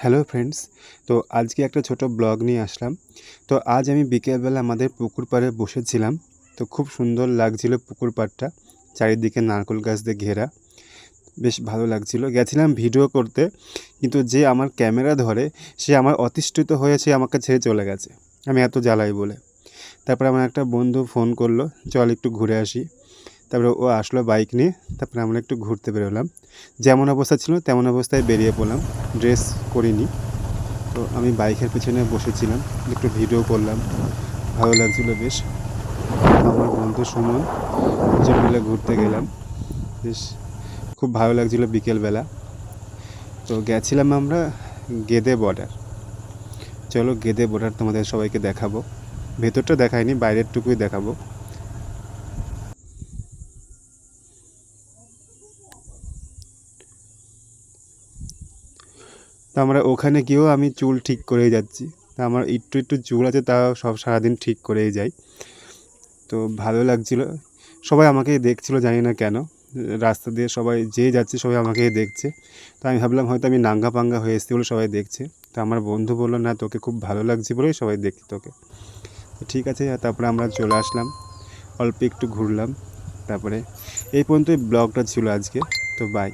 Hello friends. তো আজকে একটা ছোট ব্লগ নিয়ে আসলাম। তো আজ আমি বিকেলবেলা আমাদের পুকুর পাড়ে বসেছিলাম। তো খুব সুন্দর লাগছিল পুকুর পাড়টা, চারিদিকে নারকেল গাছ দিয়ে ঘেরা। বেশ ভালো লাগছিল। গেছিলাম ভিডিও করতে, কিন্তু যে আমার ক্যামেরা ধরে সে আমার অতিষ্ঠিত হয়েছে, আমাকে ছেড়ে চলে গেছে আমি এত জ্বালাই বলে। তারপরে আমার একটা বন্ধু ফোন করলো, চল একটু ঘুরে আসি। তারপরে ও আসলো বাইক নিয়ে। তারপরে আমরা একটু ঘুরতে বেরোলাম। যেমন অবস্থা ছিল তেমন অবস্থায় বেরিয়ে পড়লাম, ড্রেস করিনি। তো আমি বাইকের পেছনে বসেছিলাম, একটু ভিডিও করলাম, ভালো লাগছিলো বেশ। আমার বন্ধু সুমন, দুজন মিলে ঘুরতে গেলাম। বেশ খুব ভালো লাগছিলো বিকেলবেলা। তো গেছিলাম আমরা গেদে বর্ডার। চলো গেদে বর্ডার তোমাদের সবাইকে দেখাবো। ভেতরটা দেখাইনি, বাইরের টুকুই দেখাবো। তো আমরা ওখানে গিয়েও আমি চুল ঠিক করেই যাচ্ছি। তা আমার একটু একটু চুল আছে, তা সব সারাদিন ঠিক করেই যাই। তো ভালো লাগছিলো, সবাই আমাকেই দেখছিলো, জানি না কেন। রাস্তা দিয়ে সবাই যে যাচ্ছে সবাই আমাকেই দেখছে। তো আমি ভাবলাম হয়তো আমি নাঙ্গা পাঙ্গা হয়ে এসেছি বলে সবাই দেখছে। তো আমার বন্ধু বললো, না তোকে খুব ভালো লাগছে বলেই সবাই দেখছে তোকে। তো ঠিক আছে, তারপরে আমরা চলে আসলাম, অল্প একটু ঘুরলাম। তারপরে এই পর্যন্তই ব্লগটা ছিল আজকে। তো বাই।